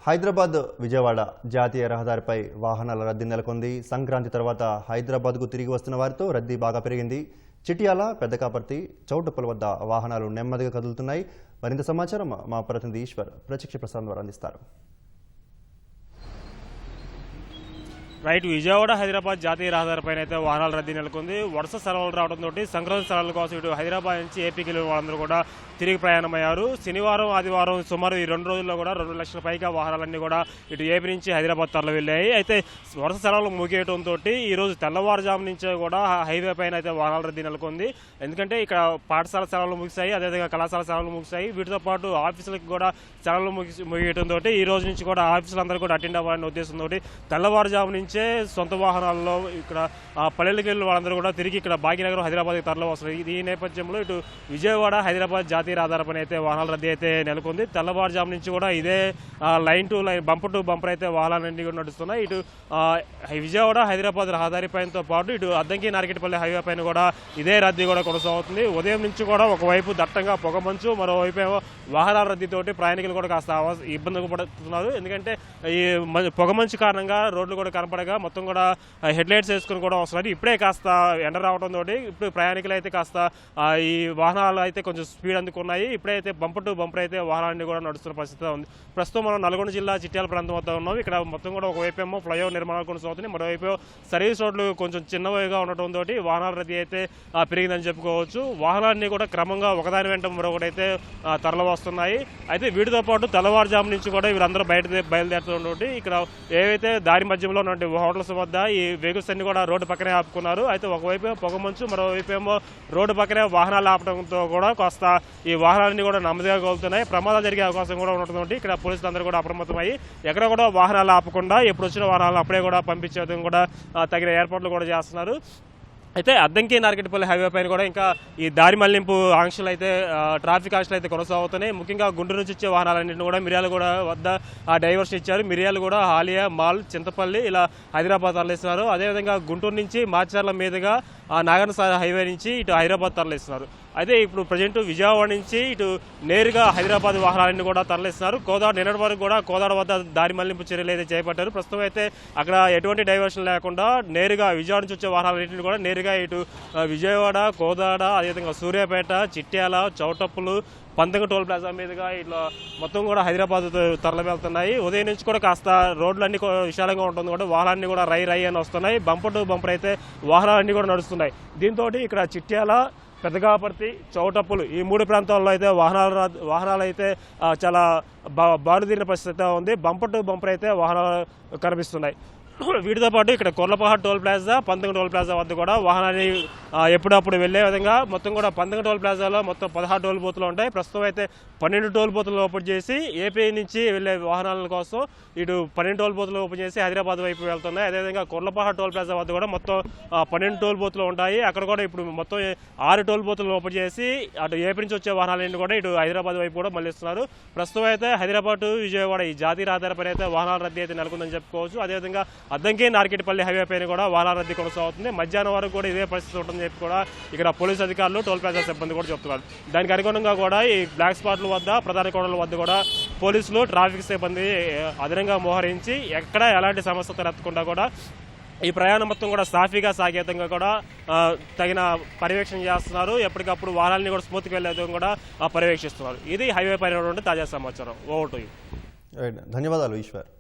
హైదరాబాద్ విజయవాడ జాతీయ రహదారిపై వాహనాల రద్దీ నెలకొంది. సంక్రాంతి తర్వాత హైదరాబాద్కు తిరిగి వస్తున్న వారితో రద్దీ బాగా పెరిగింది. చిటియాల, పెద్దకాపర్తి, చౌటుప్పల వద్ద వాహనాలు నెమ్మదిగా కదులుతున్నాయి. మరింత సమాచారం మా ప్రతినిధి ఈశ్వర్ ప్రత్యక్ష ప్రసారం ద్వారా అందిస్తారు. రైట్, విజయవాడ హైదరాబాద్ జాతీయ రహదారిపైన అయితే వాహనాల రద్దీ నెలకొంది. వరుస సెలవులు రావడంతో సంక్రాంతి సెలవుల కోసం ఇటు హైదరాబాద్ నుంచి ఏపీకి వెళ్ళిన వాళ్ళందరూ కూడా తిరిగి ప్రయాణమయ్యారు. శనివారం, ఆదివారం సుమారు ఈ 2 రోజుల్లో కూడా 2 లక్షల పైగా వాహనాలన్నీ కూడా ఇటు ఏపీ నుంచి హైదరాబాద్ తరలి వెళ్ళాయి. అయితే వరుస సెలవులు ముగియడంతో ఈ రోజు తెల్లవారుజాము నుంచే కూడా హైవే పైన అయితే వాహనాల రద్దీ నెలకొంది. ఎందుకంటే ఇక్కడ పాఠశాల సెలవులు ముగిశాయి, అదేవిధంగా కళాశాల సెలవులు ముగిశాయి. వీటితో పాటు ఆఫీసులకు కూడా సెలవులు ముగియడంతో ఈ రోజు నుంచి కూడా ఆఫీసులందరూ కూడా అటెండ్ అవ్వాలనే ఉద్దేశంతో తెల్లవారుజాము నుంచి సొంత వాహనాల్లో ఇక్కడ పల్లెలకు వెళ్ళిన వాళ్ళందరూ కూడా తిరిగి ఇక్కడ భాగ్యనగరం హైదరాబాద్కి తరలి వస్తున్నారు. ఈ నేపథ్యంలో ఇటు విజయవాడ హైదరాబాద్ జాతీయ రహదారిపైన అయితే వాహనాల రద్దీ అయితే నెలకొంది. తెల్లవారుజాము నుంచి కూడా ఇదే line to line, bumper to bumper అయితే వాహనాలన్నీ కూడా నడుస్తున్నాయి. ఇటు విజయవాడ హైదరాబాద్ రహదారిపైనతో పాటు ఇటు అద్దంకి నార్కెట్పల్లి హైవే పైన కూడా ఇదే రద్దీ కూడా కొనసాగుతుంది. ఉదయం నుంచి కూడా ఒకవైపు దట్టంగా పొగమంచు, మరోవైపు ఏమో వాహనాల రద్దీతోటి ప్రయాణికులు కూడా కాస్త ఇబ్బంది పడుతున్నారు. ఎందుకంటే ఈ పొగమంచు కారణంగా రోడ్లు కూడా కనపడగా మొత్తం కూడా హెడ్ లైట్స్ వేసుకుని కూడా వస్తున్నారు. ఇప్పుడే కాస్త ఎండ రావడంతో ఇప్పుడు ప్రయాణికులు అయితే కాస్త ఈ వాహనాలు అయితే కొంచెం స్పీడ్ అందుకున్నాయి. ఇప్పుడైతే బంపర్ టు బంపర్ అయితే వాహనాలన్నీ కూడా నడుస్తున్న పరిస్థితి ఉంది. ప్రస్తుతం మనం నల్గొండ జిల్లా చిట్యాల ప్రాంతం వద్ద ఉన్నాం. ఇక్కడ మొత్తం కూడా ఒకవైపు ఏమో ఫ్లైఓవర్ నిర్మాణాలు కొనసాగుతున్నాయి, మరోవైపు సర్వీస్ రోడ్లు కొంచెం చిన్నవిగా ఉండటంతో వాహనాల రద్దీ అయితే పెరిగిందని చెప్పుకోవచ్చు. వాహనాలన్నీ కూడా క్రమంగా ఒకదాని వెంట మరొకటైతే తరలి వస్తున్నాయి. అయితే వీటితో పాటు తెల్లవారుజాము నుంచి కూడా వీరందరూ బయలుదేరుతుంటే ఇక్కడ ఏవైతే దారి మధ్యంలో ఉన్నటువంటి హోటల్స్ వద్ద ఈ వెహికల్స్ అన్ని కూడా రోడ్డు పక్కనే ఆపుకున్నారు. అయితే ఒకవైపు పొగమంచు, మరోవైపు ఏమో రోడ్డు పక్కనే వాహనాలు ఆపడంతో కూడా కాస్త ఈ వాహనాలన్నీ కూడా నెమ్మదిగా కోలుతున్నాయి. ప్రమాదాలు జరిగే అవకాశం కూడా ఉండటంతో ఇక్కడ పోలీసులు అందరూ కూడా అప్రమత్తమయ్యి ఎక్కడ కూడా వాహనాలు ఆపకుండా ఎప్పుడు వచ్చిన వాహనాలను అప్పుడే కూడా పంపించడం కూడా తగిన ఏర్పాట్లు కూడా చేస్తున్నారు. అయితే అద్దంకి నార్కెట్పల్లి హైవే పైన కూడా ఇంకా ఈ దారి మళ్లింపు ఆంక్షలు అయితే ట్రాఫిక్ ఆంక్షలు అయితే కొనసాగుతున్నాయి. ముఖ్యంగా గుంటూరు నుంచి వచ్చే వాహనాలన్నింటినీ కూడా మిర్యాలగూడ వద్ద డైవర్షన్ ఇచ్చారు. మిర్యాలగూడ, హాలియా, మాల్, చింతపల్లి ఇలా హైదరాబాద్ తరలిస్తున్నారు. అదేవిధంగా గుంటూరు నుంచి మార్చర్ల మీదుగా నాగర్కర్నూల్ హైవే నుంచి ఇటు హైదరాబాద్ తరలిస్తున్నారు. అయితే ఇప్పుడు ప్రజెంట్ విజయవాడ నుంచి ఇటు నేరుగా హైదరాబాద్ వాహనాలన్నీ కూడా తరలిస్తున్నారు. నిన్నటి వరకు కూడా కోదాడ వద్ద దారి మళ్లింపు చర్యలు అయితే చేపట్టారు. ప్రస్తుతం అయితే అక్కడ ఎటువంటి డైవర్షన్ లేకుండా నేరుగా విజయవాడ నుంచి వచ్చే వాహనాలన్నింటినీ కూడా నేరుగా ఇటు విజయవాడ, కోదాడ, అదేవిధంగా సూర్యాపేట, చిట్యాల, చౌటప్పులు, పంతంగ టోల్ ప్లాజా మీదుగా ఇట్లా మొత్తం కూడా హైదరాబాద్ తరలి వెళ్తున్నాయి. ఉదయం నుంచి కూడా కాస్త రోడ్లన్నీ విశాలంగా ఉంటుంది కూడా వాహనాలన్నీ కూడా రై అని వస్తున్నాయి. బంపర్ టు బంపర్ అయితే వాహనాలన్నీ కూడా నడుస్తున్నాయి. దీంతో ఇక్కడ చిట్యాల, పెద్దకాపర్తి, చౌటప్పులు ఈ 3 ప్రాంతాల్లో అయితే వాహనాలు అయితే చాలా బారుదీరిన పరిస్థితి ఉంది. బంపర్ టు బంపర్ అయితే వాహనాలు కనిపిస్తున్నాయి. వీటితో పాటు ఇక్కడ Korlapahad toll plaza, Panthanga toll plaza వద్ద కూడా వాహనాన్ని ఎప్పుడప్పుడు వెళ్లే విధంగా మొత్తం కూడా పంతంగ టోల్ ప్లాజాలో మొత్తం 16 టోల్ బూత్లు ఉంటాయి. ప్రస్తుతం అయితే 12 టోల్ బూత్లు ఓపెన్ చేసి ఏపీ నుంచి వెళ్లే వాహనాల కోసం ఇటు 12 టోల్ బూత్లు ఓపెన్ చేసి హైదరాబాద్ వైపు వెళ్తున్నాయి. అదేవిధంగా కొర్లపహాడ్ టోల్ ప్లాజా వద్ద కూడా మొత్తం 12 టోల్ బూత్లు ఉంటాయి. అక్కడ కూడా ఇప్పుడు మొత్తం 6 టోల్ బూత్లు ఓపెన్ చేసి అటు ఏపీ నుంచి వచ్చే వాహనాలన్నీ కూడా ఇటు హైదరాబాద్ వైపు కూడా మళ్లిస్తున్నారు. ప్రస్తుతం అయితే హైదరాబాద్ విజయవాడ ఈ జాతీయ రహదారిపైన అయితే వాహనాల రద్దీ అయితే నెలకొందని చెప్పుకోవచ్చు. అదేవిధంగా అద్దంకి నార్కెట్పల్లి హైవే పైన కూడా వాహనాల రద్దీ కొనసాగుతుంది. మధ్యాహ్నం వరకు కూడా ఇదే పరిస్థితి ఉంటుందని చెప్పి కూడా ఇక్కడ పోలీసు అధికారులు, టోల్ ప్లాజా సిబ్బంది కూడా చెప్తున్నారు. దానికి అనుగుణంగా కూడా ఈ బ్లాక్ స్పాట్ల వద్ద, ప్రధాన కోడల వద్ద కూడా పోలీసులు, ట్రాఫిక్ సిబ్బంది అదనంగా మోహరించి ఎక్కడ ఎలాంటి సమస్య తలెత్తకుండా కూడా ఈ ప్రయాణం మొత్తం కూడా సాఫీగా సాగేతంగా కూడా తగిన పర్యవేక్షణ చేస్తున్నారు. ఎప్పటికప్పుడు వాహనాలని కూడా స్మూత్గా వెళ్ళేది కూడా పర్యవేక్షిస్తున్నారు. ఇది హైవే పైన తాజా సమాచారం. Over to you. ధన్యవాదాలు ఈశ్వర్.